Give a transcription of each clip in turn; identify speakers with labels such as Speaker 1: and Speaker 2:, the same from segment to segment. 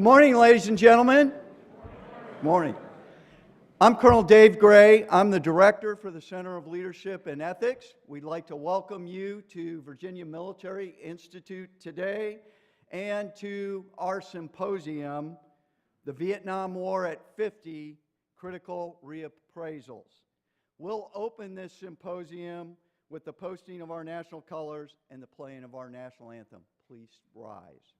Speaker 1: Good morning, ladies and gentlemen. Good morning. I'm Colonel Dave Gray. I'm the Director for the Center of Leadership and Ethics. We'd like to welcome you to Virginia Military Institute today and to our symposium, The Vietnam War at 50, Critical Reappraisals. We'll open this symposium with the posting of our national colors and the playing of our national anthem. Please rise.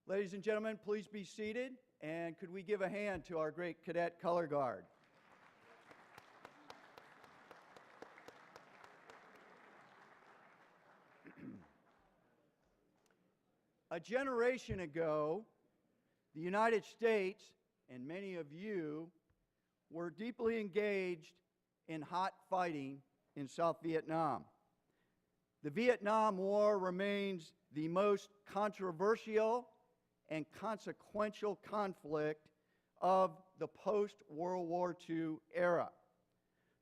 Speaker 1: Ladies and gentlemen, please be seated, and could we give a hand to our great cadet color guard? A generation ago, the United States, and many of you, were deeply engaged in hot fighting in South Vietnam. The Vietnam War remains the most controversial and consequential conflict of the post-World War II era.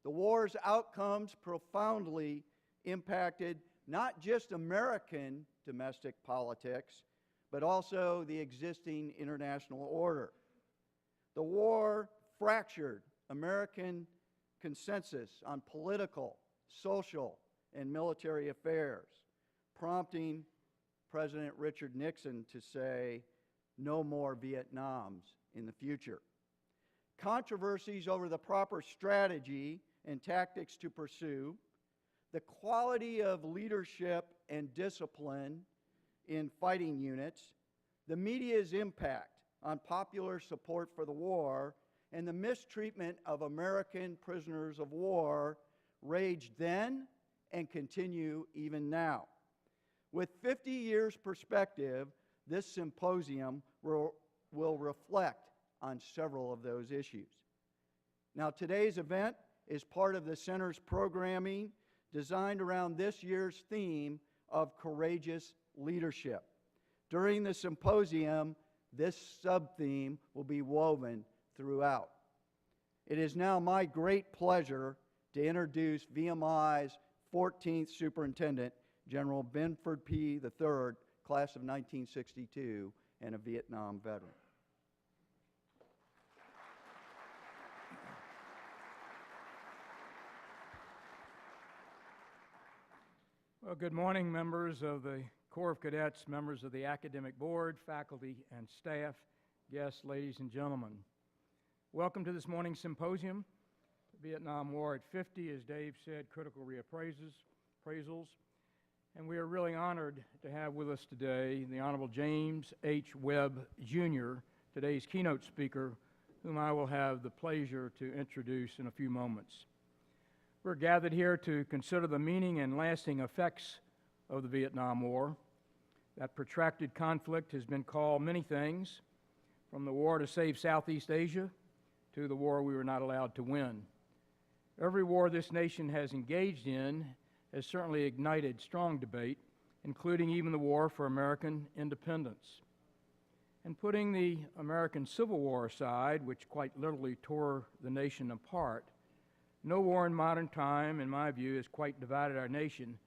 Speaker 1: The war's outcomes profoundly impacted not just American domestic politics, but also the existing international order. The war fractured American consensus on political, social, and military affairs, prompting President Richard Nixon to say, "No more Vietnams in the future." Controversies over the proper strategy and tactics to pursue, the quality of leadership and discipline in fighting units, the media's impact on popular support for the war, and the mistreatment of American prisoners of war raged then and continue even now. With 50 years perspective, this symposium will reflect on several of those issues. Now, today's event is part of the Center's programming designed around this year's theme of courageous leadership. During the symposium, this sub-theme will be woven throughout. It is now my great pleasure to introduce VMI's 14th Superintendent, General Benford P. III, class of 1962, and a Vietnam veteran.
Speaker 2: Well, good morning, members of the Corps of Cadets, members of the Academic Board, faculty and staff, guests, ladies and gentlemen. Welcome to this morning's symposium, Vietnam War at 50, as Dave said, critical reappraisals. And we are really honored to have with us today the Honorable James H. Webb, Jr., today's keynote speaker, whom I will have the pleasure to introduce in a few moments. We're gathered here to consider the meaning and lasting effects of the Vietnam War. That protracted conflict has been called many things, from the war to save Southeast Asia to the war we were not allowed to win. Every war this nation has engaged in has certainly ignited strong debate, including even the war for American independence. And putting the American Civil War aside, which quite literally tore the nation apart, no war in modern time, in my view, has quite divided our nation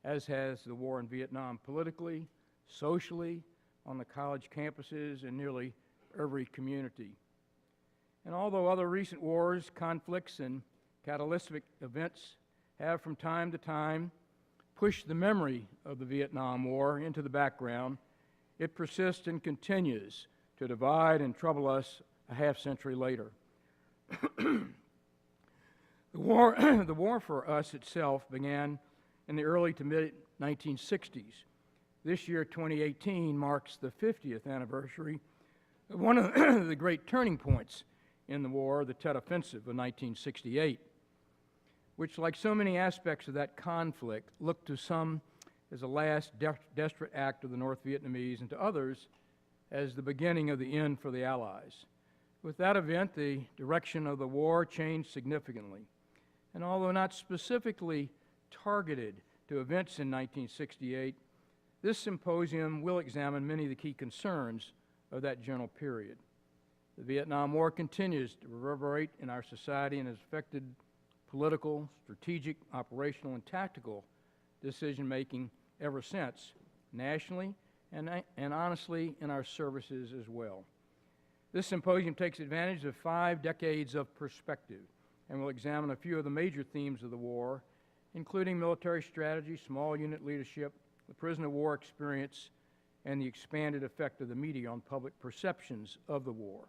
Speaker 2: as has the war in Vietnam, politically, socially, on the college campuses, in nearly every community. And although other recent wars, conflicts, and catalytic events have from time to time pushed the memory of the Vietnam War into the background, it persists and continues to divide and trouble us a half-century later. The war for us itself began in the early to mid-1960s. This year, 2018, marks the 50th anniversary of one of the great turning points in the war, the Tet Offensive of 1968, which, like so many aspects of that conflict, looked to some as a last desperate act of the North Vietnamese and to others as the beginning of the end for the Allies. With that event, the direction of the war changed significantly. And although not specifically targeted to events in 1968, this symposium will examine many of the key concerns of that general period. The Vietnam War continues to reverberate in our society and has affected political, strategic, operational, and tactical decision-making ever since, nationally and honestly in our services as well. This symposium takes advantage of 5 decades of perspective and will examine a few of the major themes of the war, including military strategy, small unit leadership, the prisoner of war experience, and the expanded effect of the media on public perceptions of the war.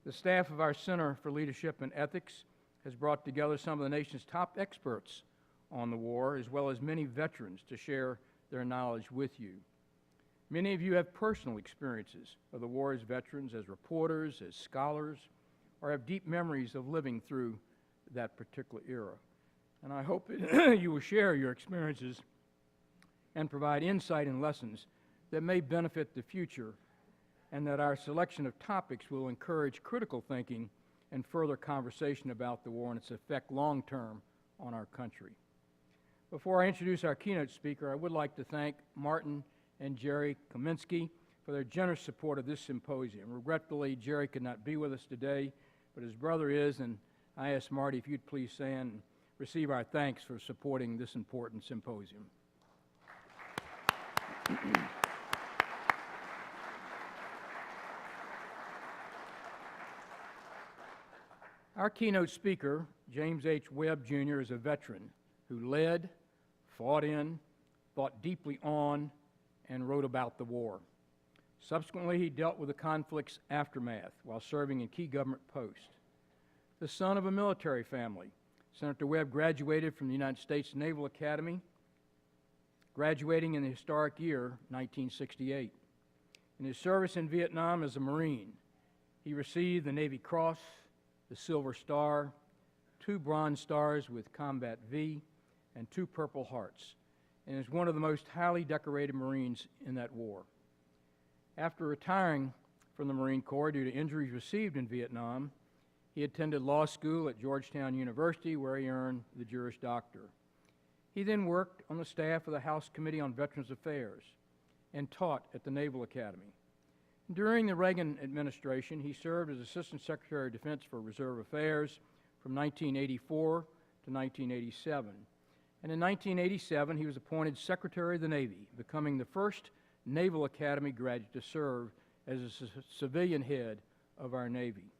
Speaker 2: The staff of our Center for Leadership and Ethics has brought together some of the nation's top experts on the war, as well as many veterans, to share their knowledge with you. Many of you have personal experiences of the war as veterans, as reporters, as scholars, or have deep memories of living through that particular era. And I hope that you will share your experiences and provide insight and lessons that may benefit the future, and that our selection of topics will encourage critical thinking and further conversation about the war and its effect long-term on our country. Before I introduce our keynote speaker, I would like to thank Martin and Jerry Kaminsky for their generous support of this symposium. Regretfully, Jerry could not be with us today, but his brother is, and I ask Marty if you'd please stand and receive our thanks for supporting this important symposium. Our keynote speaker, James H. Webb, Jr., is a veteran who led, fought in, thought deeply on, and wrote about the war. Subsequently, he dealt with the conflict's aftermath while serving in key government posts. The son of a military family, Senator Webb graduated from the United States Naval Academy, graduating in the historic year 1968. In his service in Vietnam as a Marine, he received the Navy Cross, the Silver Star, 2 Bronze Stars with Combat V, and 2 Purple Hearts, and is one of the most highly decorated Marines in that war. After retiring from the Marine Corps due to injuries received in Vietnam, he attended law school at Georgetown University, where he earned the Juris Doctor. He then worked on the staff of the House Committee on Veterans Affairs and taught at the Naval Academy. During the Reagan administration, he served as Assistant Secretary of Defense for Reserve Affairs from 1984 to 1987. And in 1987, he was appointed Secretary of the Navy, becoming the first Naval Academy graduate to serve as a civilian head of our Navy.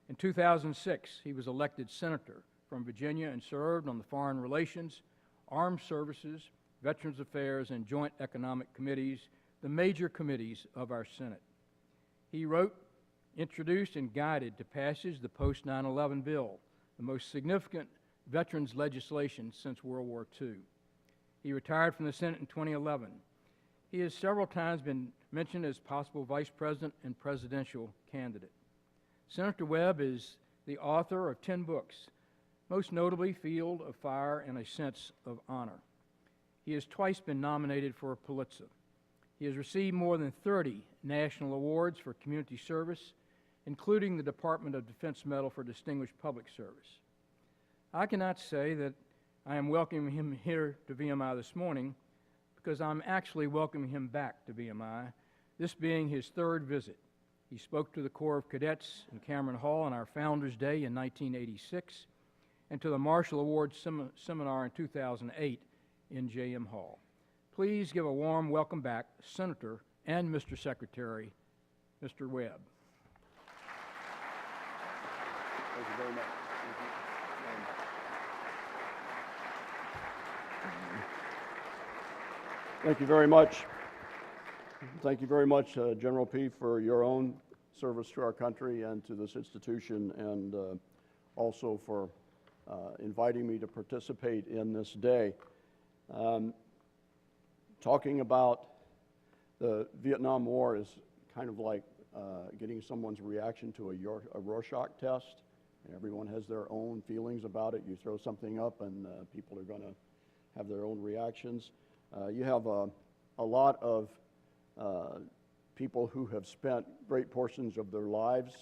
Speaker 2: In 2006, he was elected senator from Virginia and served on the Foreign Relations, Armed Services, Veterans Affairs, and Joint Economic Committees, the major committees of our Senate. He wrote, introduced, and guided to passage the post-9/11 bill, the most significant veterans legislation since World War II. He retired from the Senate in 2011. He has several times been mentioned as possible vice president and presidential candidate. Senator Webb is the author of 10 books, most notably Field of Fire and A Sense of Honor. He has twice been nominated for a Pulitzer. He has received more than 30 national awards for community service, including the Department of Defense Medal for Distinguished Public Service. I cannot say that I am welcoming him here to VMI this morning because I'm actually welcoming him back to VMI, this being his third visit. He spoke to the Corps of Cadets in Cameron Hall on our Founders Day in 1986 and to the Marshall Awards Seminar in 2008 in JM Hall. Please give a warm welcome back, Senator and Mr. Secretary, Mr. Webb.
Speaker 3: Thank you very much. Thank you very much. Thank you very much, General P., for your own service to our country and to this institution, and also for inviting me to participate in this day. Talking about the Vietnam War is kind of like getting someone's reaction to a Rorschach test. And everyone has their own feelings about it. You throw something up and people are going to have their own reactions. You have a lot of people who have spent great portions of their lives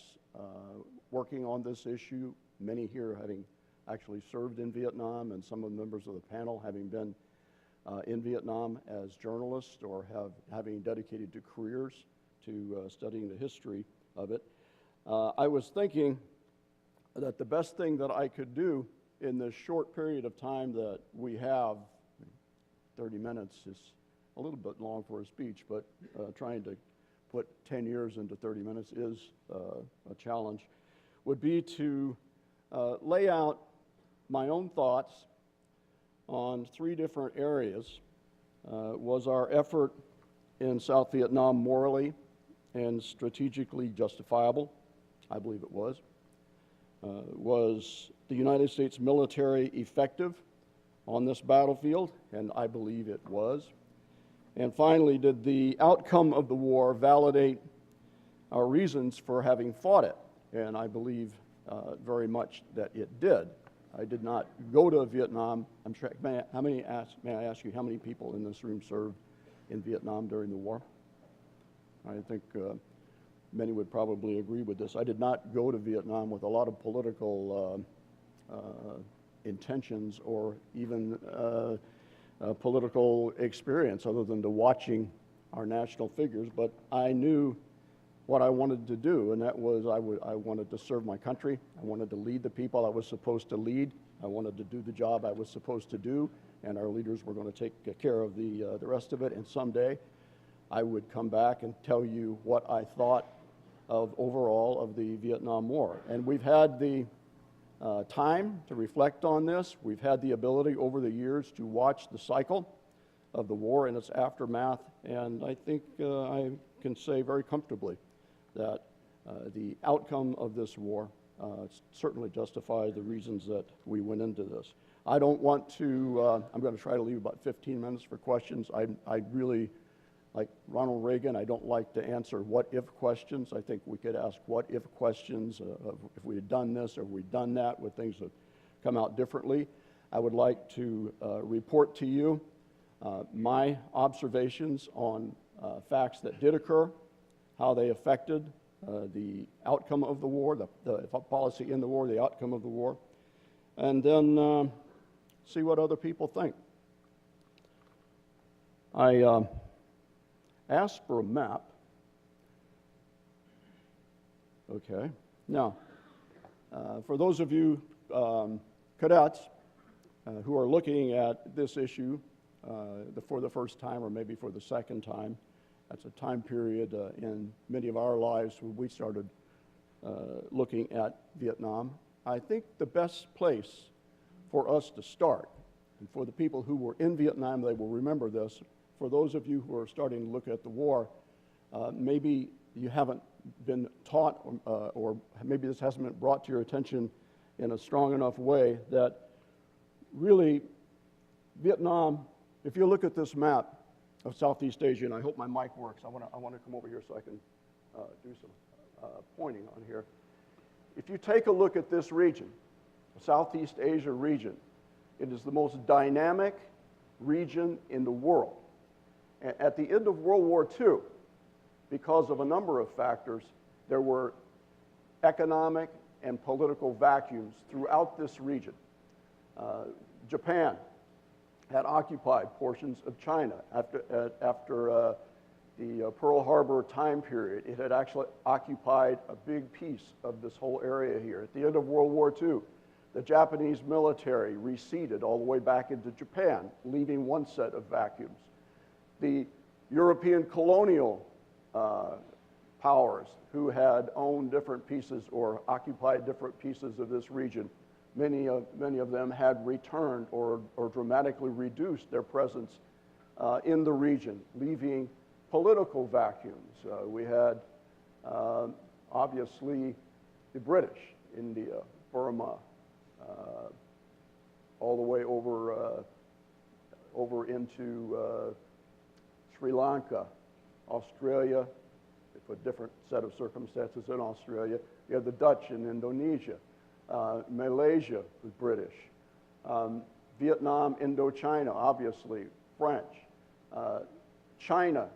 Speaker 3: working on this issue, many here having actually served in Vietnam, and some of the members of the panel having been in Vietnam as journalists or having dedicated to careers to studying the history of it. I was thinking that the best thing that I could do in this short period of time that we have, 30 minutes is a little bit long for a speech, but trying to put 10 years into 30 minutes is a challenge, would be to lay out my own thoughts on three different areas. Was our effort in South Vietnam morally and strategically justifiable? I believe it was. Was the United States military effective on this battlefield? And I believe it was. And finally, did the outcome of the war validate our reasons for having fought it? And I believe very much that it did. I did not go to Vietnam. I'm sure, may I ask you how many people in this room served in Vietnam during the war? I think many would probably agree with this. I did not go to Vietnam with a lot of political intentions or even political experience other than to watching our national figures, but I knew what I wanted to do, and that was I wanted to serve my country. I wanted to lead the people I was supposed to lead. I wanted to do the job I was supposed to do, and our leaders were going to take care of the rest of it, and someday I would come back and tell you what I thought of overall of the Vietnam War. And we've had the time to reflect on this. We've had the ability over the years to watch the cycle of the war and its aftermath, and I think I can say very comfortably that the outcome of this war certainly justified the reasons that we went into this. I don't want to, I'm going to try to leave about 15 minutes for questions. I really, like Ronald Reagan, I don't like to answer what-if questions. I think we could ask what-if questions of if we had done this or we'd done that, would things have come out differently. I would like to report to you my observations on facts that did occur, how they affected the outcome of the war, the policy in the war, the outcome of the war, and then see what other people think. I asked for a map. Okay. Now, for those of you cadets who are looking at this issue for the first time or maybe for the second time, that's a time period in many of our lives when we started looking at Vietnam. I think the best place for us to start And for the people who were in Vietnam, they will remember this. For those of you who are starting to look at the war, maybe you haven't been taught, or maybe this hasn't been brought to your attention in a strong enough way, that really Vietnam, if you look at this map of Southeast Asia, and I hope my mic works, I want to come over here so I can do some pointing on here. If you take a look at this region, the Southeast Asia region, it is the most dynamic region in the world. At the end of World War II, because of a number of factors, there were economic and political vacuums throughout this region. Japan had occupied portions of China after the Pearl Harbor time period. It had actually occupied a big piece of this whole area here. At the end of World War II, the Japanese military receded all the way back into Japan, leaving one set of vacuums. The European colonial powers who had owned different pieces or occupied different pieces of this region, many of them had returned or dramatically reduced their presence in the region, leaving political vacuums. We had, obviously, the British, India, Burma, all the way over into Sri Lanka, Australia, for a different set of circumstances in Australia. You had the Dutch in Indonesia. Malaysia was British. Vietnam, Indochina, obviously, French. China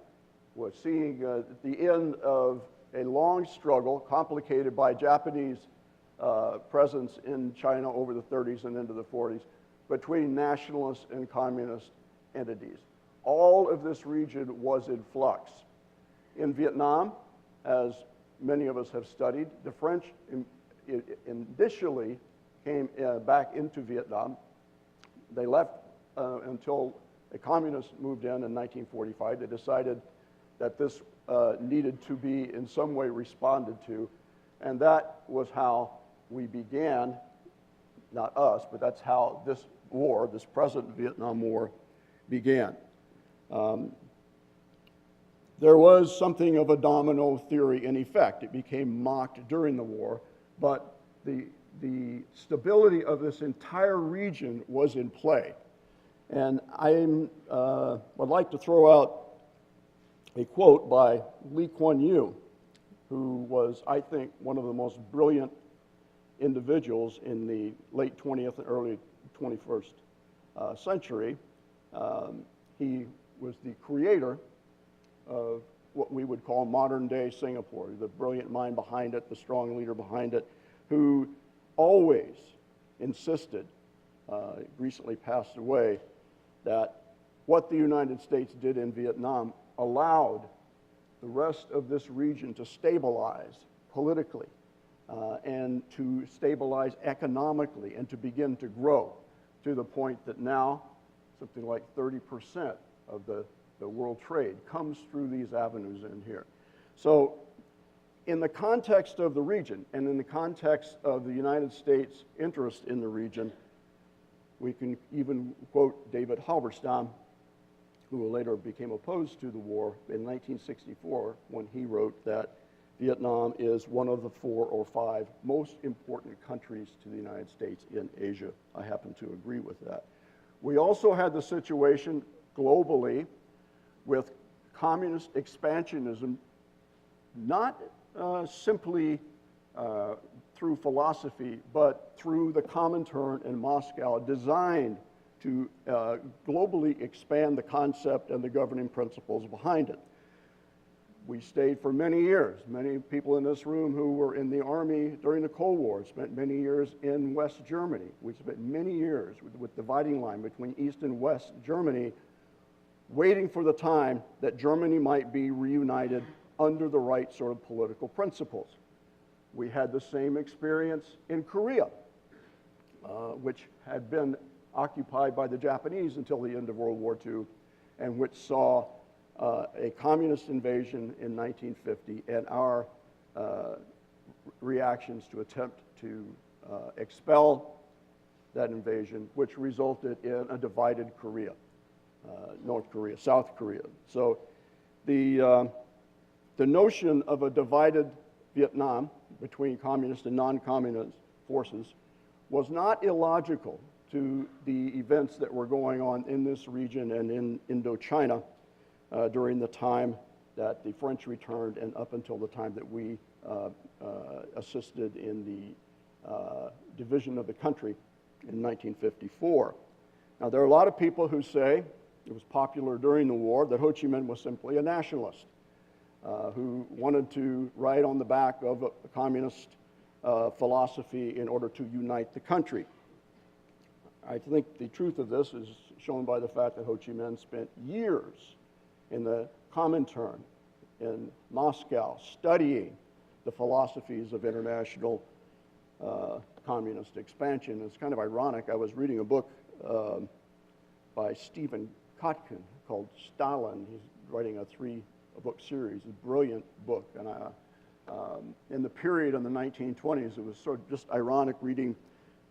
Speaker 3: was seeing the end of a long struggle, complicated by Japanese presence in China over the 30s and into the 40s, between nationalist and communist entities. All of this region was in flux. In Vietnam, as many of us have studied, the French initially came back into Vietnam. They left until a communist moved in 1945. They decided that this needed to be in some way responded to, and that was how we began, not us, but that's how this war, this present Vietnam War, began. There was something of a domino theory in effect. It became mocked during the war, but the stability of this entire region was in play. And I would like to throw out a quote by Kuan Yew, who was, I think, one of the most brilliant individuals in the late 20th and early 21st century. He was the creator of what we would call modern-day Singapore, the brilliant mind behind it, the strong leader behind it, who always insisted, recently passed away, that what the United States did in Vietnam allowed the rest of this region to stabilize politically and to stabilize economically and to begin to grow to the point that now something like 30% of the world trade comes through these avenues in here. So in the context of the region and in the context of the United States' interest in the region, we can even quote David Halberstam, who later became opposed to the war in 1964 when he wrote that Vietnam is one of the 4 or 5 most important countries to the United States in Asia. I happen to agree with that. We also had the situation globally with communist expansionism, not simply through philosophy, but through the Comintern in Moscow, designed to globally expand the concept and the governing principles behind it. We stayed for many years. Many people in this room who were in the Army during the Cold War spent many years in West Germany. We spent many years with dividing line between East and West Germany, waiting for the time that Germany might be reunited under the right sort of political principles. We had the same experience in Korea, which had been occupied by the Japanese until the end of World War II, and which saw a communist invasion in 1950 and our reactions to attempt to expel that invasion, which resulted in a divided Korea, North Korea, South Korea. So the notion of a divided Vietnam between communist and non-communist forces was not illogical to the events that were going on in this region and in Indochina during the time that the French returned and up until the time that we assisted in the division of the country in 1954. Now, there are a lot of people who say, it was popular during the war, that Ho Chi Minh was simply a nationalist who wanted to ride on the back of a communist philosophy in order to unite the country. I think the truth of this is shown by the fact that Ho Chi Minh spent years in the Comintern in Moscow studying the philosophies of international communist expansion. It's kind of ironic. I was reading a book by Stephen Kotkin called Stalin. He's writing a three-book series, a brilliant book. And in the period in the 1920s, it was sort of just ironic reading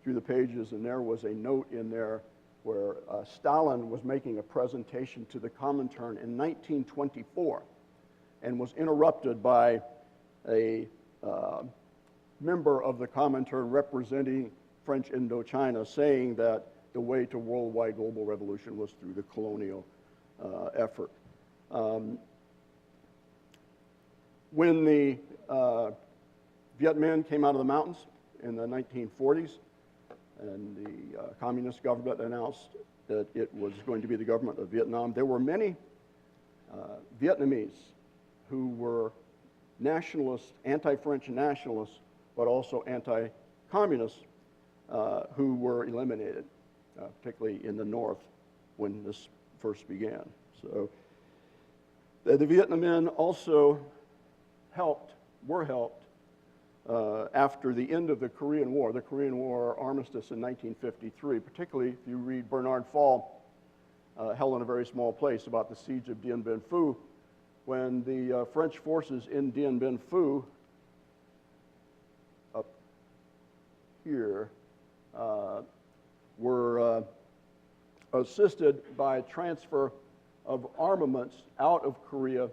Speaker 3: through the pages, and there was a note in there where Stalin was making a presentation to the Comintern in 1924 and was interrupted by a member of the Comintern representing French Indochina saying that the way to worldwide global revolution was through the colonial effort. When the Viet Minh came out of the mountains in the 1940s, and the communist government announced that it was going to be the government of Vietnam, there were many Vietnamese who were nationalists, anti-French nationalists, but also anti-communists who were eliminated, particularly in the north when this first began. So the Viet Minh also were helped after the end of the Korean War armistice in 1953, particularly if you read Bernard Fall, held in a very small place, about the siege of Dien Bien Phu, when the French forces in Dien Bien Phu, up here, were assisted by transfer of armaments out of Korea,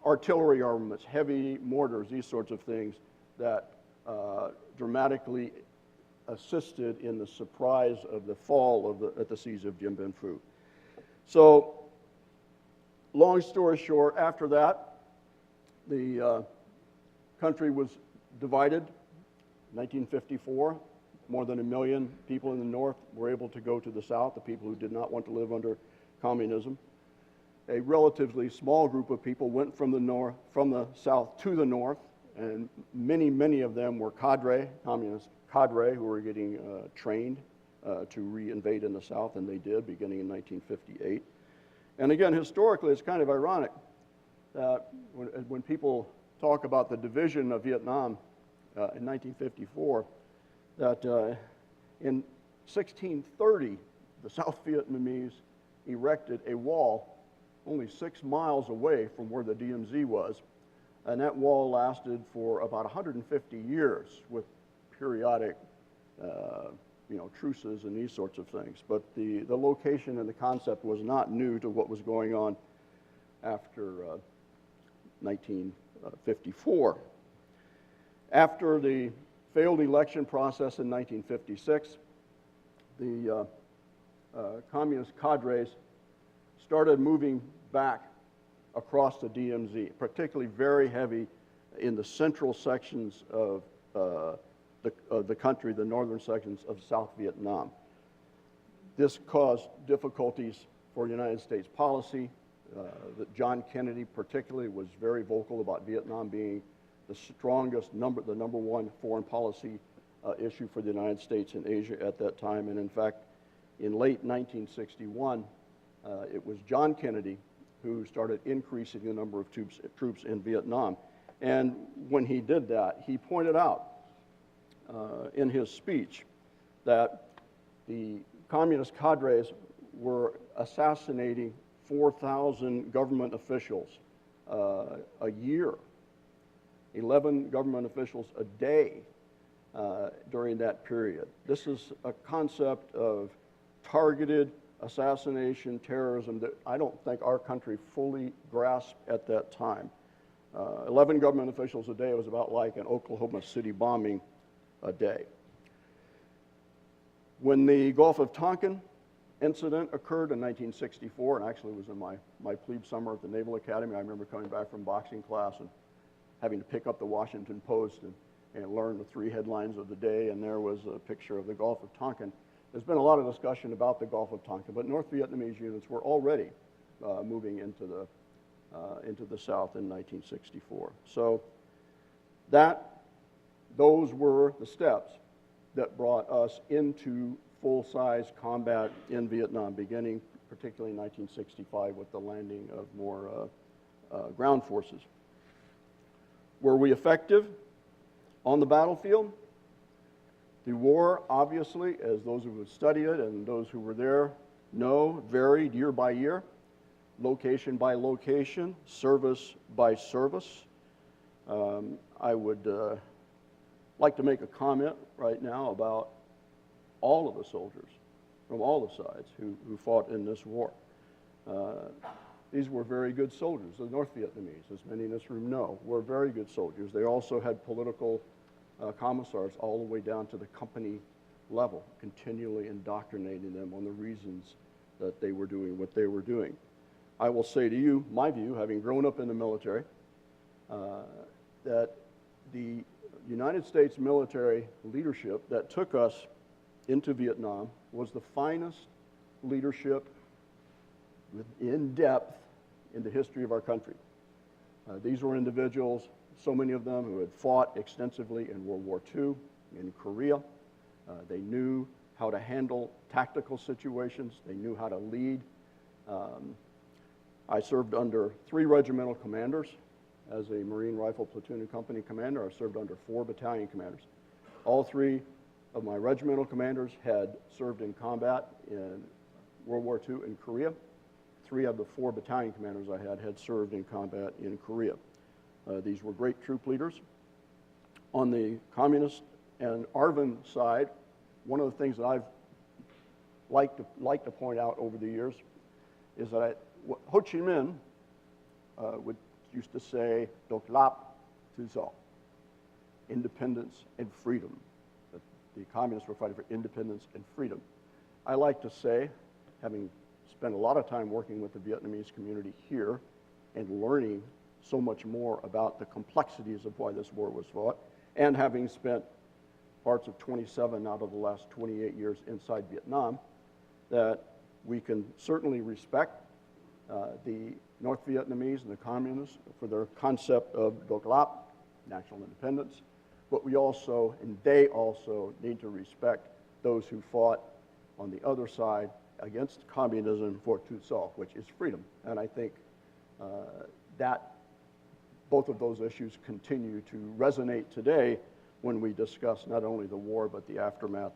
Speaker 3: artillery armaments, heavy mortars, these sorts of things that dramatically assisted in the surprise of the fall at the siege of Dien Bien Phu. So, long story short, after that, the country was divided. 1954, more than 1 million people in the north were able to go to the south, the people who did not want to live under communism. A relatively small group of people went from the south to the north, and many of them were communist cadre, who were getting trained to reinvade in the south, and they did, beginning in 1958. And again, historically, it's kind of ironic that when people talk about the division of Vietnam in 1954, that in 1630, the South Vietnamese erected a wall only 6 miles away from where the DMZ was, and that wall lasted for about 150 years with periodic truces and these sorts of things. But the location and the concept was not new to what was going on after 1954. After the failed election process in 1956, the communist cadres started moving back across the DMZ, particularly very heavy in the central sections of the country, the northern sections of South Vietnam. This caused difficulties for United States policy. That John Kennedy particularly was very vocal about Vietnam being the strongest the number one foreign policy issue for the United States in Asia at that time. And in fact, in late 1961, it was John Kennedy who started increasing the number of troops in Vietnam. And when he did that, he pointed out in his speech that the communist cadres were assassinating 4,000 government officials a year, 11 government officials a day, during that period. This is a concept of targeted assassination, terrorism that I don't think our country fully grasped at that time. 11 government officials a day was about like an Oklahoma City bombing a day. When the Gulf of Tonkin incident occurred in 1964, and actually was in my plebe summer at the Naval Academy, I remember coming back from boxing class and having to pick up the Washington Post and learn the 3 headlines of the day, and there was a picture of the Gulf of Tonkin. There's been a lot of discussion about the Gulf of Tonkin, but North Vietnamese units were already moving into the South in 1964. So those were the steps that brought us into full-size combat in Vietnam, beginning particularly in 1965 with the landing of more ground forces. Were we effective on the battlefield? The war, obviously, as those who have studied it and those who were there know, varied year by year, location by location, service by service. I would like to make a comment right now about all of the soldiers from all the sides who fought in this war. These were very good soldiers. The North Vietnamese, as many in this room know, were very good soldiers. They also had political commissars all the way down to the company level, continually indoctrinating them on the reasons that they were doing what they were doing. I will say to you, my view, having grown up in the military, that the United States military leadership that took us into Vietnam was the finest leadership in depth in the history of our country. These were individuals, so many of them, who had fought extensively in World War II, in Korea. They knew how to handle tactical situations. They knew how to lead. I served under 3 regimental commanders as a Marine Rifle Platoon and Company commander. I served under 4 battalion commanders. All 3 of my regimental commanders had served in combat in World War II in Korea. 3 of the 4 battalion commanders I had served in combat in Korea. These were great troop leaders. On the communist and ARVN side, one of the things that I've liked to point out over the years is that Ho Chi Minh used to say, "Độc lập, tự do," independence and freedom. The communists were fighting for independence and freedom. I like to say, having spent a lot of time working with the Vietnamese community here and learning so much more about the complexities of why this war was fought, and having spent parts of 27 out of the last 28 years inside Vietnam, that we can certainly respect the North Vietnamese and the communists for their concept of Độc lập, national independence, but we also, and they also, need to respect those who fought on the other side against communism for tự do, which is freedom. And I think that both of those issues continue to resonate today when we discuss not only the war, but the aftermath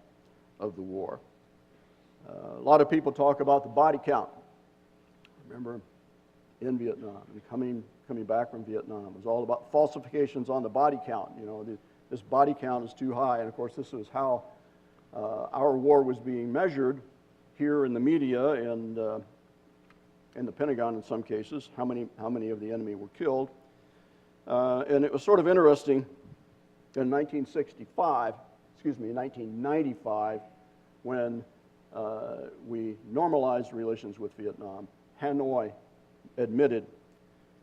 Speaker 3: of the war. A lot of people talk about the body count. Remember, in Vietnam, and coming back from Vietnam, it was all about falsifications on the body count. You know, this body count is too high, and of course this is how our war was being measured here in the media and in the Pentagon in some cases, how many of the enemy were killed. And it was sort of interesting in 1995, when we normalized relations with Vietnam, Hanoi admitted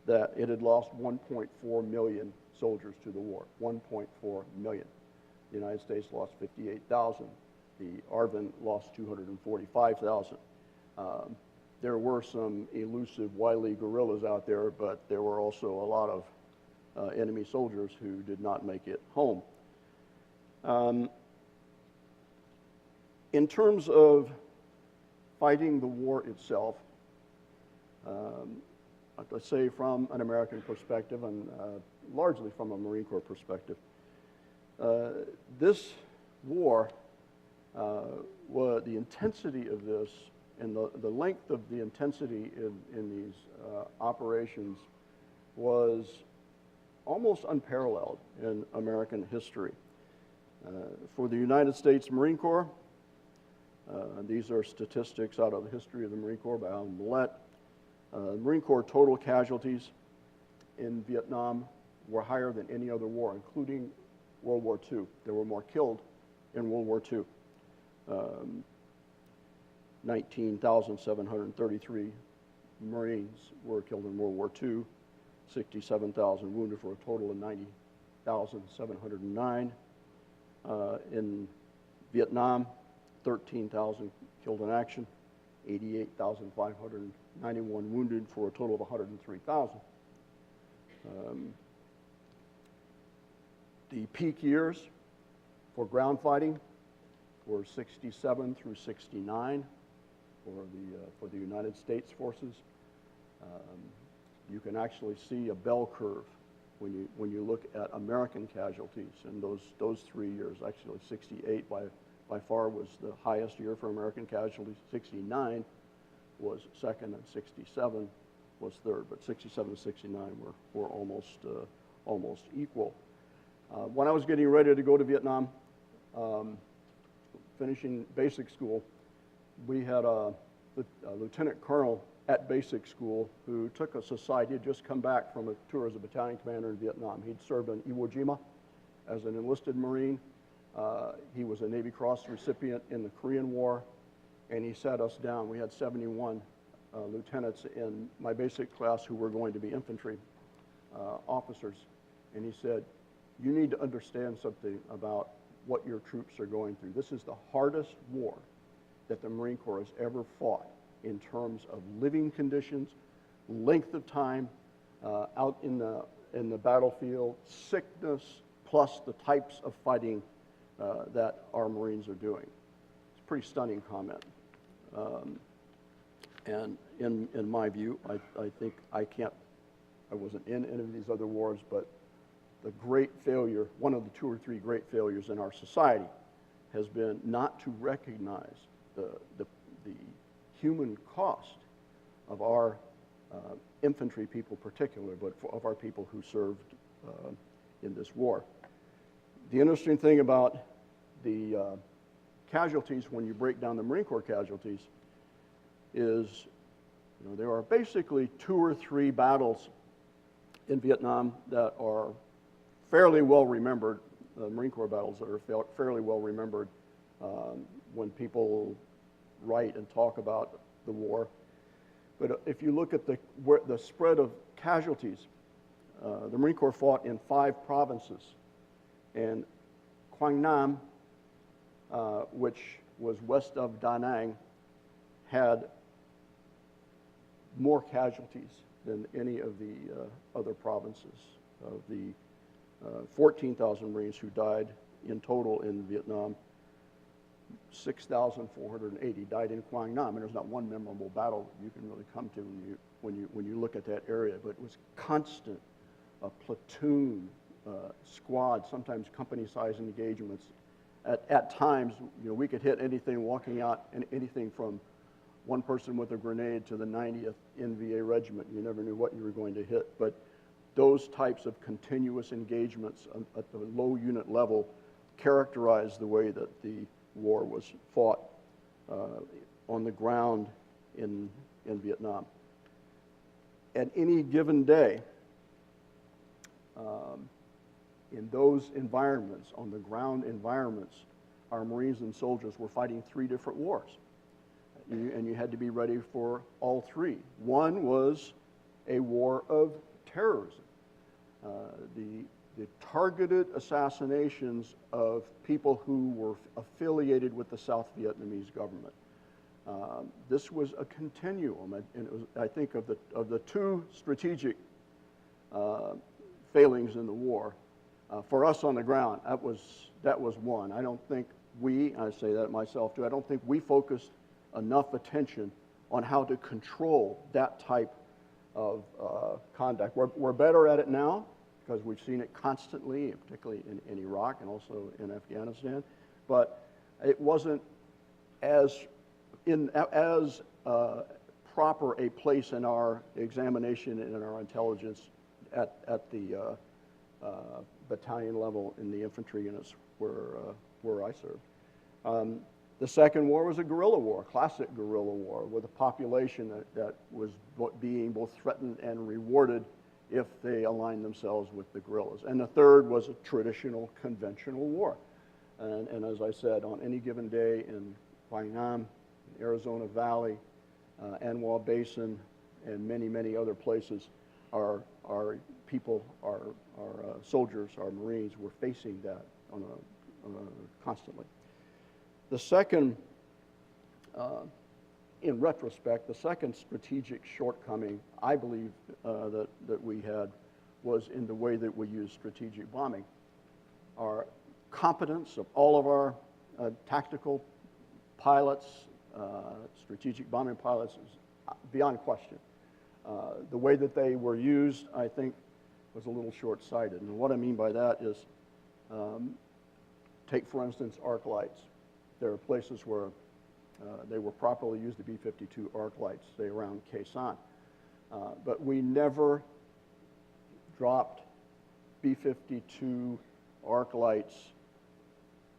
Speaker 3: that it had lost 1.4 million soldiers to the war, 1.4 million. The United States lost 58,000. The ARVN lost 245,000. There were some elusive, wily guerrillas out there, but there were also a lot of enemy soldiers who did not make it home. In terms of fighting the war itself, let's say from an American perspective and largely from a Marine Corps perspective, this war, the intensity of this and the length of the intensity in these operations was almost unparalleled in American history. For the United States Marine Corps, these are statistics out of the history of the Marine Corps by Alan Millett. Marine Corps total casualties in Vietnam were higher than any other war, including World War II. There were more killed in World War II. 19,733 Marines were killed in World War II, 67,000 wounded for a total of 90,709. In Vietnam, 13,000 killed in action, 88,591 wounded for a total of 103,000. The peak years for ground fighting were 67 through 69 for the United States forces. You can actually see a bell curve when you look at American casualties in those 3 years. Actually, 68 by far was the highest year for American casualties. 69 was second, and 67 was third. But 67 and 69 were almost equal. When I was getting ready to go to Vietnam, finishing basic school, we had a lieutenant colonel at basic school who took us aside. He had just come back from a tour as a battalion commander in Vietnam. He'd served in Iwo Jima as an enlisted Marine. He was a Navy Cross recipient in the Korean War, and he sat us down. We had 71 lieutenants in my basic class who were going to be infantry officers, and he said, "You need to understand something about what your troops are going through. This is the hardest war that the Marine Corps has ever fought in terms of living conditions, length of time out in the battlefield, sickness, plus the types of fighting that our Marines are doing." It's a pretty stunning comment. And in my view, I think I wasn't in any of these other wars, but the great failure, one of the 2 or 3 great failures in our society has been not to recognize the human cost of our infantry people particularly, but of our people who served in this war. The interesting thing about the casualties, when you break down the Marine Corps casualties, is there are basically 2 or 3 battles in Vietnam that are fairly well remembered, Marine Corps battles that are fairly well remembered when people write and talk about the war. But if you look at the spread of casualties, the Marine Corps fought in 5 provinces. And Quang Nam, which was west of Da Nang, had more casualties than any of the other provinces. Of the 14,000 Marines who died in total in Vietnam, 6,480 died in Quang Nam, and there's not one memorable battle you can really come to when you look at that area. But it was constant, platoon, squad, sometimes company-size engagements. At times, we could hit anything walking out, and anything from one person with a grenade to the 90th NVA regiment. You never knew what you were going to hit, but those types of continuous engagements at the low unit level characterize the way that the war was fought on the ground in Vietnam. At any given day, in those environments, on the ground environments, our Marines and soldiers were fighting 3 different wars. And you had to be ready for all 3. One was a war of terrorism. The targeted assassinations of people who were affiliated with the South Vietnamese government. This was a continuum, and it was, I think, of the 2 strategic failings in the war. For us on the ground, that was one. I don't think I say that myself too, I don't think we focused enough attention on how to control that type of conduct. We're better at it now because we've seen it constantly, particularly in Iraq and also in Afghanistan. But it wasn't as proper a place in our examination and in our intelligence at the battalion level in the infantry units where I served. The second war was a guerrilla war, classic guerrilla war, with a population that was being both threatened and rewarded if they aligned themselves with the guerrillas. And the third was a traditional conventional war. And as I said, on any given day in Quang Nam, Arizona Valley, Anwar Basin, and many, many other places, our people, our soldiers, our Marines were facing that constantly. The second, in retrospect, the second strategic shortcoming I believe that we had was in the way that we used strategic bombing. Our competence of all of our tactical pilots, strategic bombing pilots, is beyond question. The way that they were used, I think, was a little short-sighted. And what I mean by that is, take, for instance, arc lights. There are places where they were properly used, the B-52 arc lights, say around Khe Sanh. But we never dropped B-52 arc lights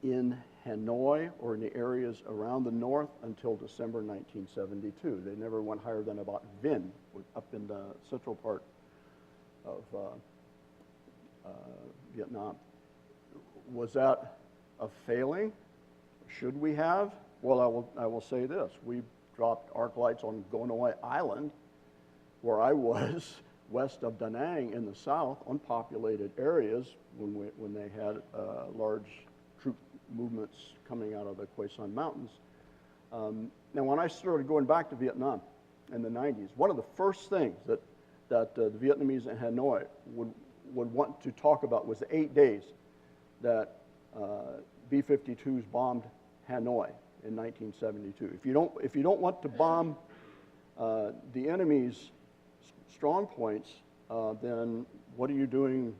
Speaker 3: in Hanoi or in the areas around the north until December 1972. They never went higher than about Vinh, up in the central part of Vietnam. Was that a failing? Should we have? Well, I will say this. We dropped arc lights on Hanoi Island, where I was, west of Da Nang in the south, unpopulated areas when they had large troop movements coming out of the Quay Son Mountains. Now, when I started going back to Vietnam in the 90s, one of the first things that the Vietnamese in Hanoi would want to talk about was the 8 days that B-52s bombed Hanoi in 1972. If you don't want to bomb the enemy's strong points, then what are you doing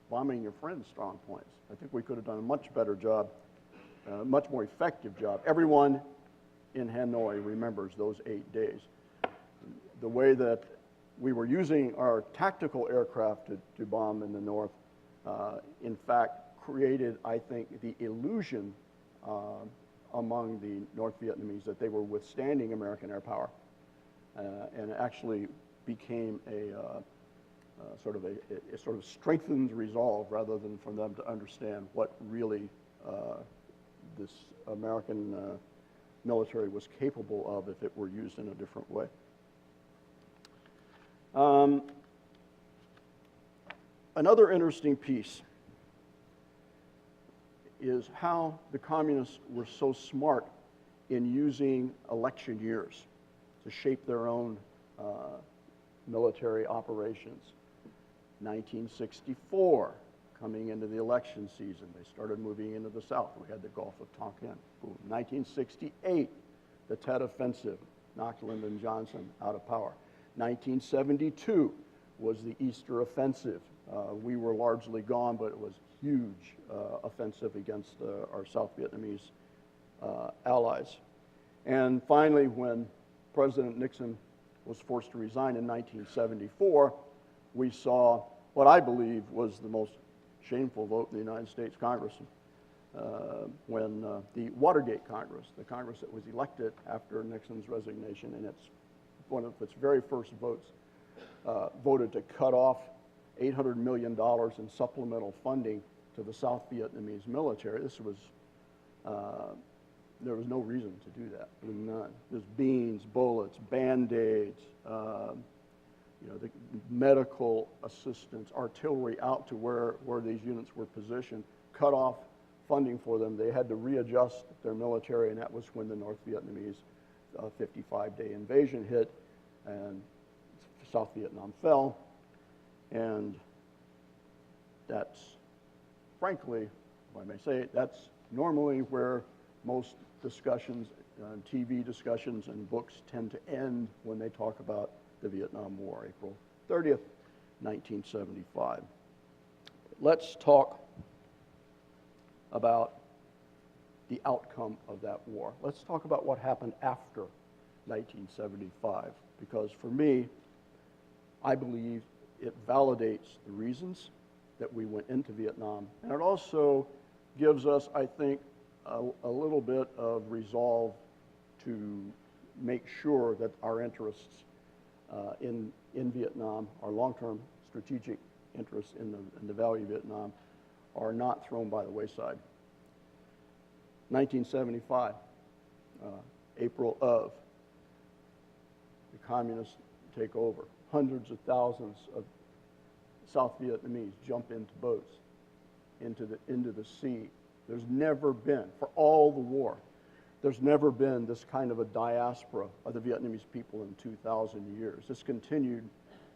Speaker 3: bombing your friend's strong points? I think we could have done a much better job, much more effective job. Everyone in Hanoi remembers those 8 days. The way that we were using our tactical aircraft to bomb in the north, in fact, created, I think, the illusion among the North Vietnamese that they were withstanding American air power, and actually became a sort of strengthened resolve rather than for them to understand what really this American military was capable of if it were used in a different way. Another interesting piece is how the communists were so smart in using election years to shape their own military operations. 1964, coming into the election season, they started moving into the south. We had the Gulf of Tonkin. Boom. 1968, the Tet Offensive knocked Lyndon Johnson out of power. 1972 was the Easter Offensive. We were largely gone, but it was a huge offensive against our South Vietnamese allies. And finally, when President Nixon was forced to resign in 1974, we saw what I believe was the most shameful vote in the United States Congress when the Watergate Congress, the Congress that was elected after Nixon's resignation, and it's one of its very first votes, voted to cut off $800 million in supplemental funding to the South Vietnamese military. This was, there was no reason to do that, none. There's beans, bullets, Band-Aids, the medical assistance, artillery out to where these units were positioned, cut off funding for them. They had to readjust their military, and that was when the North Vietnamese 55-day invasion hit, and South Vietnam fell. And that's, frankly, if I may say it, that's normally where most discussions, TV discussions and books tend to end when they talk about the Vietnam War, April 30th, 1975. Let's talk about the outcome of that war. Let's talk about what happened after 1975, because for me, I believe it validates the reasons that we went into Vietnam. And it also gives us, I think, a little bit of resolve to make sure that our interests in Vietnam, our long-term strategic interests in the Valley of Vietnam, are not thrown by the wayside. 1975, April of, the communists take over. Hundreds of thousands of South Vietnamese jump into boats, into the sea. There's never been, for all the war, there's never been this kind of a diaspora of the Vietnamese people in 2,000 years. This continued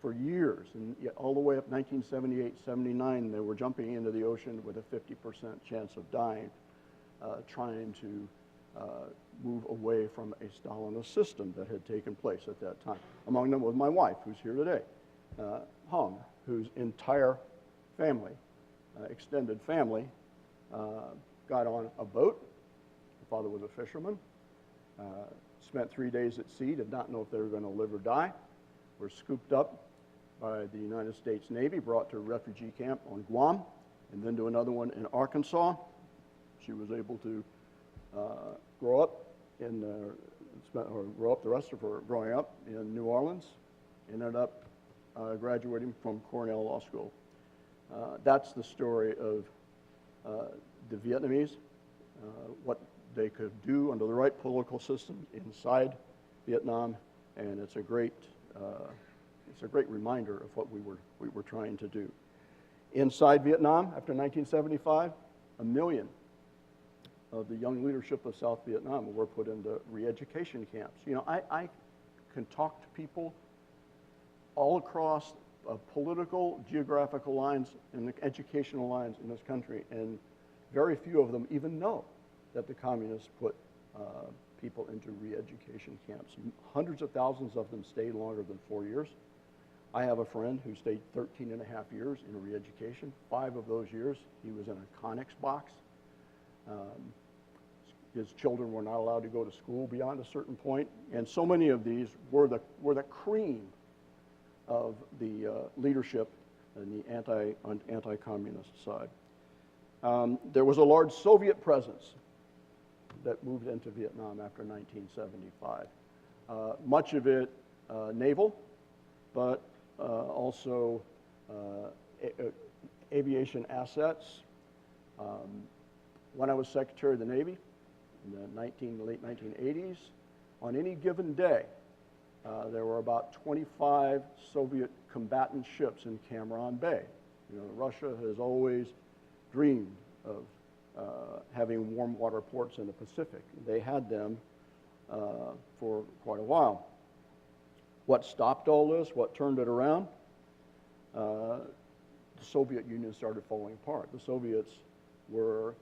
Speaker 3: for years, and yet all the way up 1978, 79, they were jumping into the ocean with a 50% chance of dying, trying to move away from a Stalinist system that had taken place at that time. Among them was my wife, who's here today, Hong, whose entire family, extended family, got on a boat. Her father was a fisherman, spent 3 days at sea, did not know if they were going to live or die, were scooped up by the United States Navy, brought to a refugee camp on Guam, and then to another one in Arkansas. She was able to grow up grow up the rest of her growing up in New Orleans, ended up graduating from Cornell Law School. That's the story of the Vietnamese, what they could do under the right political system inside Vietnam, and it's a great reminder of what we were trying to do. Inside Vietnam, after 1975, 1 million of the young leadership of South Vietnam were put into re-education camps. You know, I can talk to people all across political, geographical lines and educational lines in this country, and very few of them even know that the communists put people into re-education camps. Hundreds of thousands of them stayed longer than 4 years. I have a friend who stayed 13 and a half years in re-education. 5 of those years, he was in a Conex box. His children were not allowed to go to school beyond a certain point, and so many of these were the cream of the leadership and the anti-communist side. There was a large Soviet presence that moved into Vietnam after 1975. Much of it naval, but also aviation assets. When I was Secretary of the Navy in the late 1980s, on any given day, there were about 25 Soviet combatant ships in Cam Ranh Bay. You know, Russia has always dreamed of having warm water ports in the Pacific. They had them for quite a while. What stopped all this? What turned it around? The Soviet Union started falling apart. The Soviets were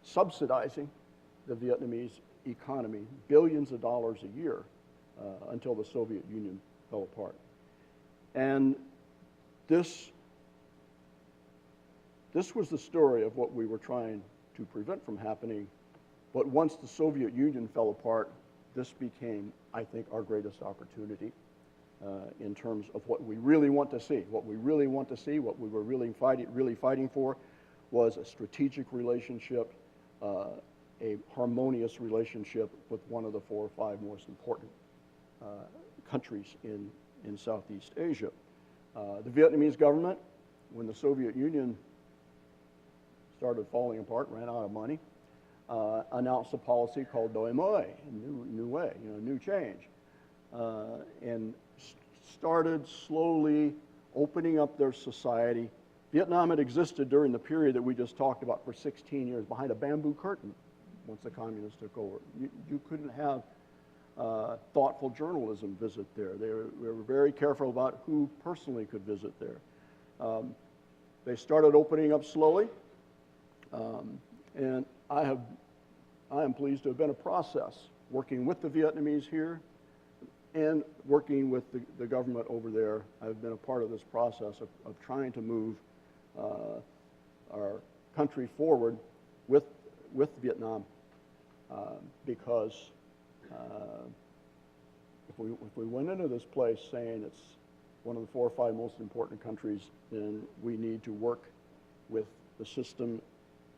Speaker 3: subsidizing the Vietnamese economy, billions of dollars a year, until the Soviet Union fell apart. And this was the story of what we were trying to prevent from happening. But once the Soviet Union fell apart, this became, I think, our greatest opportunity in terms of what we really want to see. What we really want to see, what we were really fighting for, was a strategic relationship, a harmonious relationship with one of the 4 or 5 most important countries in Southeast Asia. The Vietnamese government, when the Soviet Union started falling apart, ran out of money, announced a policy called Doi Moi, new way, new change, and started slowly opening up their society. Vietnam had existed during the period that we just talked about for 16 years behind a bamboo curtain once the communists took over. You couldn't have thoughtful journalism visit there. They were very careful about who personally could visit there. They started opening up slowly, and I am pleased to have been a process working with the Vietnamese here and working with the government over there. I've been a part of this process of trying to move our country forward with Vietnam, because if we went into this place saying one of the 4 or 5 most important countries, and we need to work with the system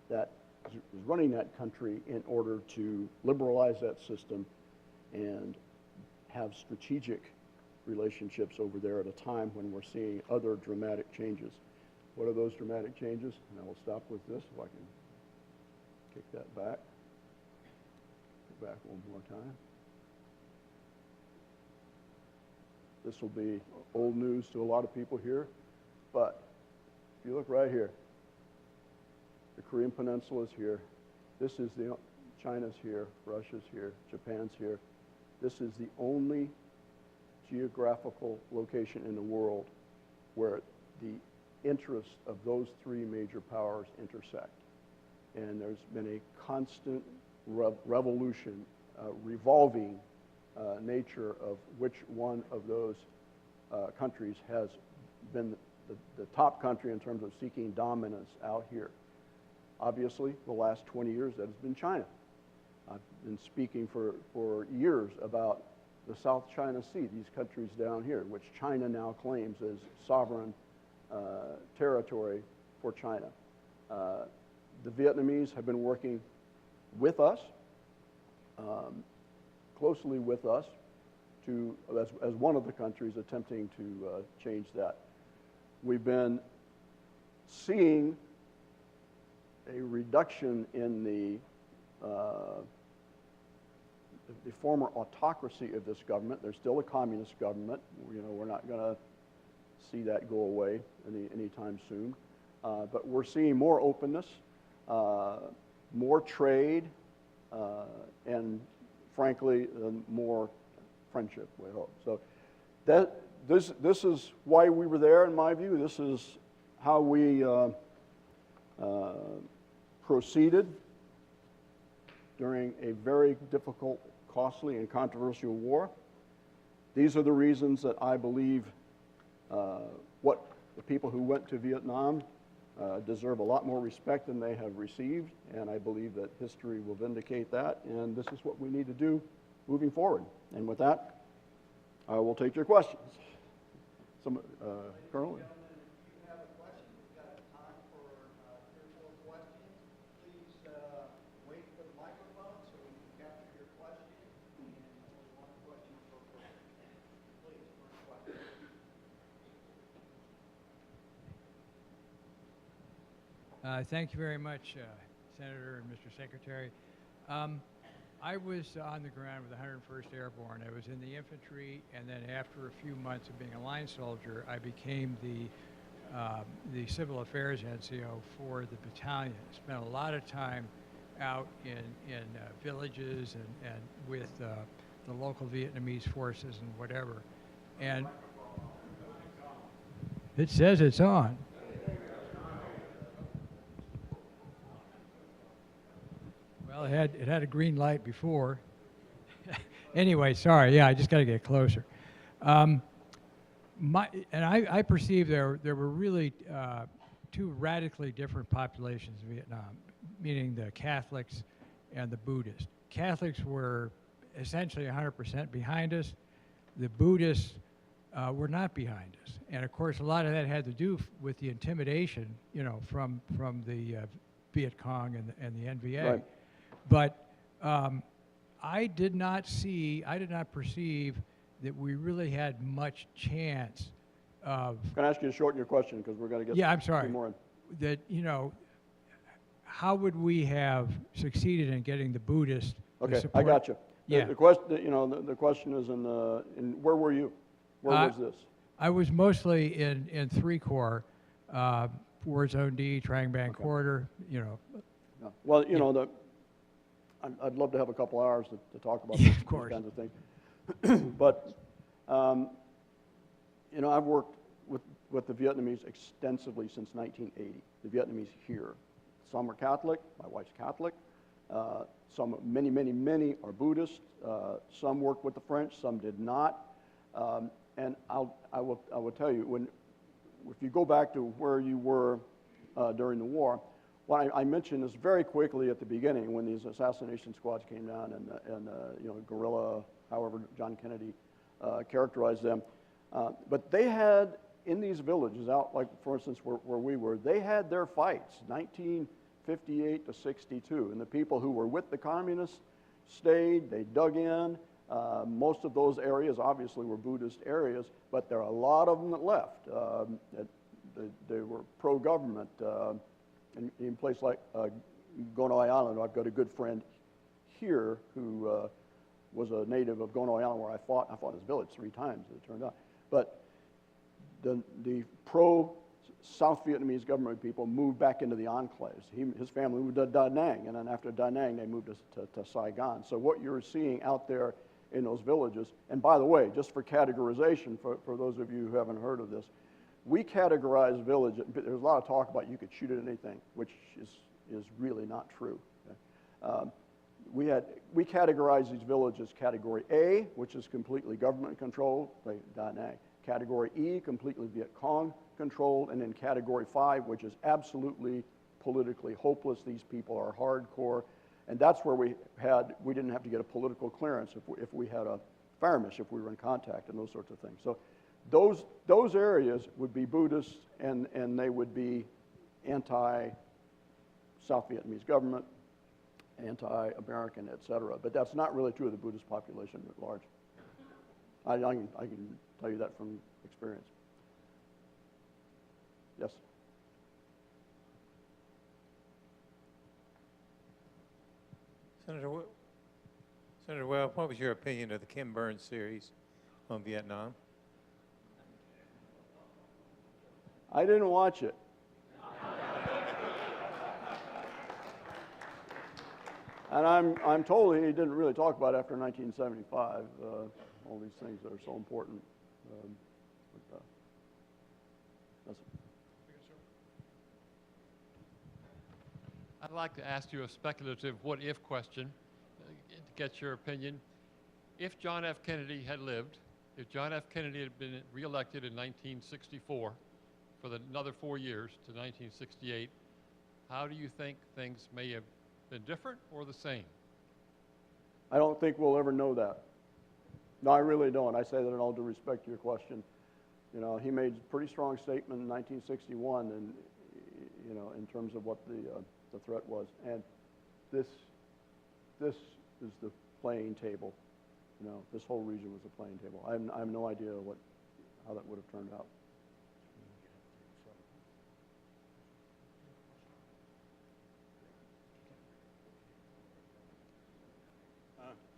Speaker 3: that is running that country in order to liberalize that system and have strategic relationships over there at a time when we're seeing other dramatic changes. What are those dramatic changes? And I will stop with this if I can kick that back. Go back one more time. This will be old news to a lot of people here, but if you look right here, the Korean Peninsula is here. This is China's here, Russia's here, Japan's here. This is the only geographical location in the world where the interests of those 3 major powers intersect. And there's been a constant revolution, revolving nature of which one of those countries has been the top country in terms of seeking dominance out here. Obviously, the last 20 years, that has been China. I've been speaking for years about the South China Sea, these countries down here, which China now claims as sovereign territory for China. The Vietnamese have been working with us, closely with us, as one of the countries attempting to change that. We've been seeing a reduction in the former autocracy of this government. There's still a communist government. You know, we're not going to see that go away anytime soon. But we're seeing more openness, more trade, and frankly, more friendship, we hope. So this is why we were there, in my view. This is how we proceeded during a very difficult, costly, and controversial war. These are the reasons that I believe what the people who went to Vietnam deserve a lot more respect than they have received, and I believe that history will vindicate that, and this is what we need to do moving forward. And with that, I will take your questions. Colonel?
Speaker 4: Thank you very much, Senator and Mr. Secretary. I was on the ground with the 101st Airborne. I was in the infantry, and then after a few months of being a line soldier, I became the civil affairs NCO for the battalion. Spent a lot of time out in villages and with the local Vietnamese forces and whatever. And it says it's on. Well, it had a green light before. Anyway, sorry. Yeah, I just got to get closer. I perceive there were really 2 radically different populations in Vietnam, meaning the Catholics and the Buddhists. Catholics were essentially 100% behind us. The Buddhists were not behind us, and of course, a lot of that had to do with the intimidation, you know, from the Viet Cong and the NVA.
Speaker 3: Right.
Speaker 4: But I did not perceive that we really had much chance of.
Speaker 3: Can I ask you to shorten your question because we're going to get
Speaker 4: I'm sorry.
Speaker 3: more in.
Speaker 4: That, you know, how would we have succeeded in getting the Buddhists?
Speaker 3: Okay,
Speaker 4: support?
Speaker 3: I got you.
Speaker 4: Yeah.
Speaker 3: The question, you know, the question is in where were you? Where was this?
Speaker 4: I was mostly in 3 Corps, War Zone D, Trang Bang Corridor. You know.
Speaker 3: Yeah. Well, you know, I'd love to have a couple hours to talk about these kinds of things. But, you know, I've worked with the Vietnamese extensively since 1980. The Vietnamese here. Some are Catholic. My wife's Catholic. Many are Buddhist. Some worked with the French. Some did not. And I will tell you, if you go back to where you were during the war, what I mentioned is very quickly at the beginning when these assassination squads came down and you know, guerrilla, however John Kennedy characterized them. But they had, in these villages out, like for instance where we were, they had their fights, 1958 to 62. And the people who were with the communists stayed, they dug in. Most of those areas obviously were Buddhist areas, but there are a lot of them that left. They were pro-government. In a place like Hanoi Island, I've got a good friend here who was a native of Hanoi Island where I fought in his village 3 times, as it turned out. But the pro-South Vietnamese government people moved back into the enclaves. His family moved to Da Nang, and then after Da Nang, they moved to Saigon. So what you're seeing out there in those villages, and by the way, just for categorization, for those of you who haven't heard of this, we categorize villages. There's a lot of talk about you could shoot at anything, which is really not true. Okay? We categorize these villages category A, which is completely government controlled, like Da Nang. Category E, completely Viet Cong controlled, and then category 5, which is absolutely politically hopeless. These people are hardcore, and that's where we didn't have to get a political clearance if we had a fire mission, if we were in contact, and those sorts of things. So those areas would be Buddhist, and they would be anti-South Vietnamese government, anti-American, et cetera. But that's not really true of the Buddhist population at large. I can tell you that from experience. Yes?
Speaker 5: Senator Webb, what was your opinion of the Ken Burns series on Vietnam?
Speaker 3: I didn't watch it. And I'm told he didn't really talk about it after 1975, all these things that are so important.
Speaker 6: I'd like to ask you a speculative what-if question to get your opinion. If John F. Kennedy had lived, if John F. Kennedy had been reelected in 1964 for another 4 years to 1968, how do you think things may have been different or the same?
Speaker 3: I don't think we'll ever know that. No, I really don't. I say that in all due respect to your question. You know, he made a pretty strong statement in 1961, and you know, in terms of what the threat was. And this is the playing table. You know, this whole region was a playing table. I have no idea how that would have turned out.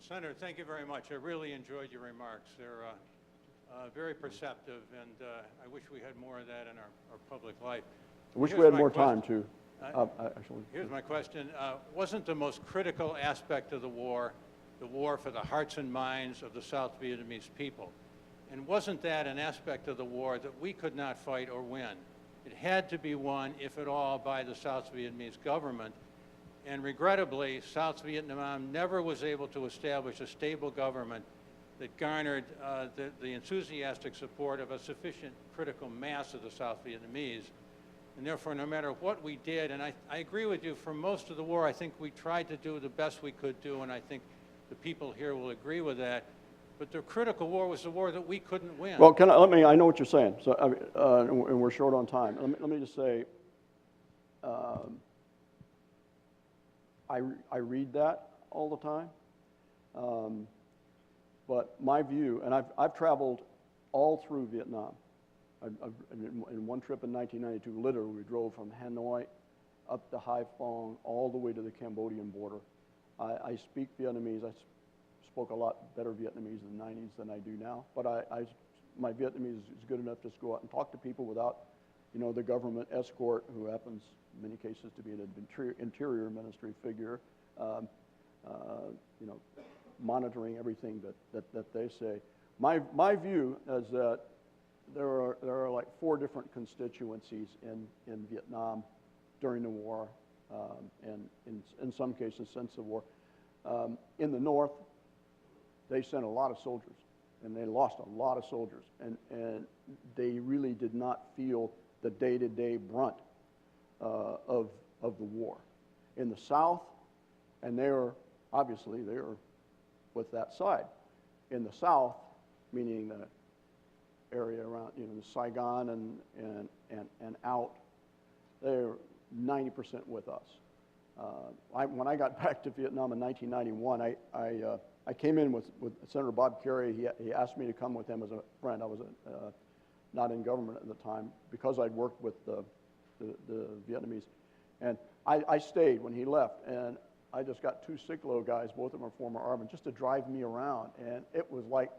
Speaker 7: Senator, thank you very much. I really enjoyed your remarks. They're very perceptive, and I wish we had more of that in our public life.
Speaker 3: I wish we had more time, too. Actually.
Speaker 7: Here's my question. Wasn't the most critical aspect of the war for the hearts and minds of the South Vietnamese people? And wasn't that an aspect of the war that we could not fight or win? It had to be won, if at all, by the South Vietnamese government. And regrettably, South Vietnam never was able to establish a stable government that garnered the enthusiastic support of a sufficient critical mass of the South Vietnamese. And therefore, no matter what we did, and I agree with you, for most of the war, I think we tried to do the best we could do, and I think the people here will agree with that. But the critical war was the war that we couldn't win.
Speaker 3: Well, I know what you're saying, so, and we're short on time. Let me just say, I read that all the time, but my view, and I've traveled all through Vietnam. In one trip in 1992, literally, we drove from Hanoi up to Hai Phong, all the way to the Cambodian border. I speak Vietnamese. I spoke a lot better Vietnamese in the 90s than I do now, but my Vietnamese is good enough to just go out and talk to people without, you know, the government escort, who happens in many cases to be an interior ministry figure, you know, monitoring everything that they say. My view is that there are like 4 different constituencies in Vietnam during the war, and in some cases since the war. In the north, they sent a lot of soldiers, and they lost a lot of soldiers, and they really did not feel the day-to-day brunt of the war. In the south, and they were with that side. In the south, meaning the area around, Saigon and out, they're 90% with us. When I got back to Vietnam in 1991, I came in with Senator Bob Kerrey. He asked me to come with him as a friend. I was not in government at the time because I'd worked with the Vietnamese. And I stayed when he left, and I just got two Siglo guys, both of them are former ARVN, just to drive me around. And it was like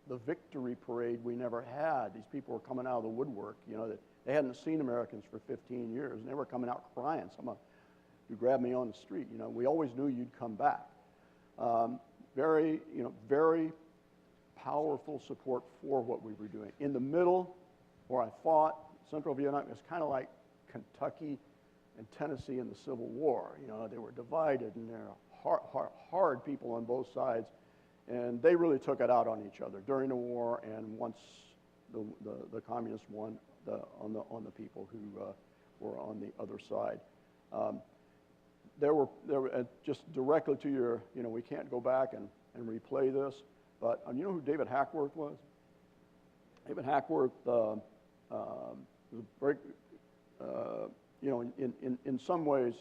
Speaker 3: the victory parade we never had. These people were coming out of the woodwork, they hadn't seen Americans for 15 years, and they were coming out crying. Some of you grabbed me on the street. We always knew you'd come back. Very powerful support for what we were doing. In the middle, where I fought, Central Vietnam, it was kind of like Kentucky and Tennessee in the Civil War. They were divided, and they're hard people on both sides, and they really took it out on each other during the war and once the communists won on the people who were on the other side. There were just directly to your, we can't go back and replay this, but you know who David Hackworth was? David Hackworth was very, in some ways,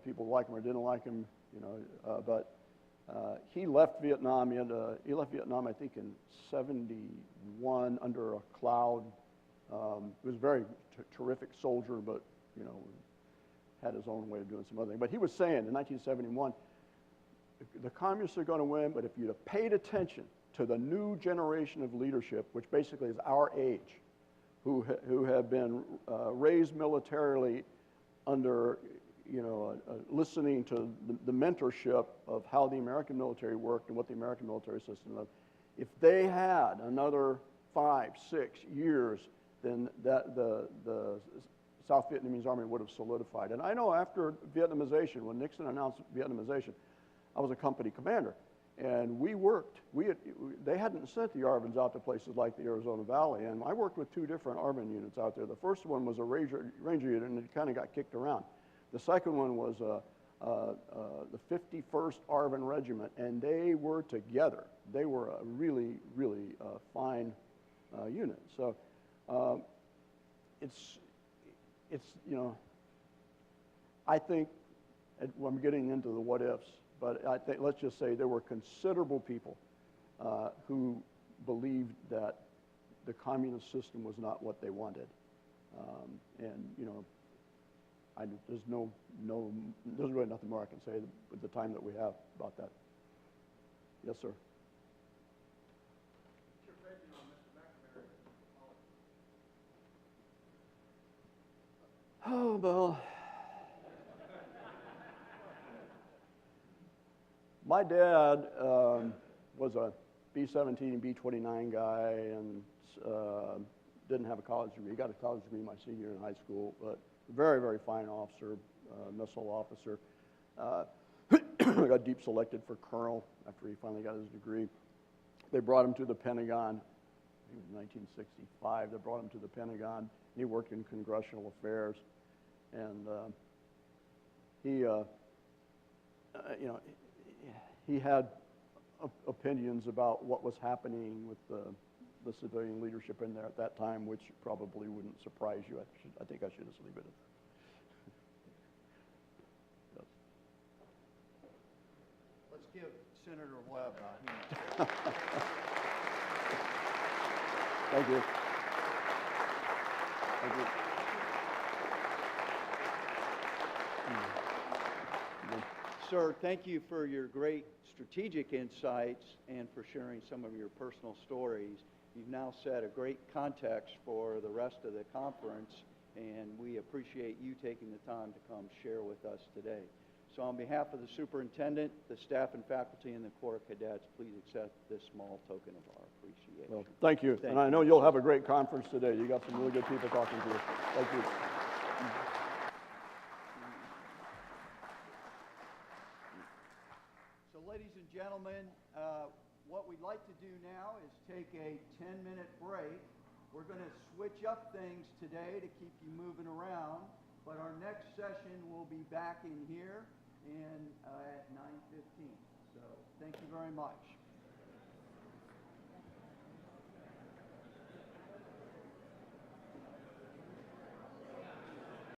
Speaker 3: people liked him or didn't like him, but he left Vietnam. He left Vietnam, I think, in '71 under a cloud. He was a very terrific soldier, but had his own way of doing some other things. But he was saying in 1971, the communists are going to win, but if you'd have paid attention to the new generation of leadership, which basically is our age, who have been raised militarily under, listening to the mentorship of how the American military worked and what the American military system was. If they had another 5, 6 years, then the South Vietnamese army would have solidified. And I know after Vietnamization, when Nixon announced Vietnamization, I was a company commander. And we worked. They hadn't sent the ARVNs out to places like the Arizona Valley, and I worked with 2 different ARVN units out there. The first one was a ranger unit, and it kind of got kicked around. The second one was the 51st ARVN Regiment, and they were together. They were a really, really fine unit. So it's I think I'm getting into the what ifs. But I think, let's just say there were considerable people who believed that the communist system was not what they wanted. There's really nothing more I can say with the time that we have about that. Yes, sir.
Speaker 1: What's your opinion on Mr. McNamara's politics?
Speaker 3: Oh, well. My dad was a B-17, B-29 guy and didn't have a college degree. He got a college degree my senior year in high school, but very, very fine officer, missile officer. Got deep selected for colonel after he finally got his degree. They brought him to the Pentagon. I think it was 1965. They brought him to the Pentagon. He worked in congressional affairs, and he had opinions about what was happening with the civilian leadership in there at that time, which probably wouldn't surprise you. I think I should just leave it at that. Yes.
Speaker 1: Let's give Senator Webb a hand.
Speaker 3: Thank you. Thank you.
Speaker 1: Sir, thank you for your great strategic insights and for sharing some of your personal stories. You've now set a great context for the rest of the conference, and we appreciate you taking the time to come share with us today. So on behalf of the superintendent, the staff and faculty, and the Corps of Cadets, please accept this small token of our appreciation.
Speaker 3: Well, thank you. And I know you'll have a great conference today. You got some really good people talking to you. Thank you.
Speaker 1: So ladies and gentlemen, what we'd like to do now is take a 10-minute break. We're going to switch up things today to keep you moving around, but our next session will be back in here at 9:15. So thank you very much.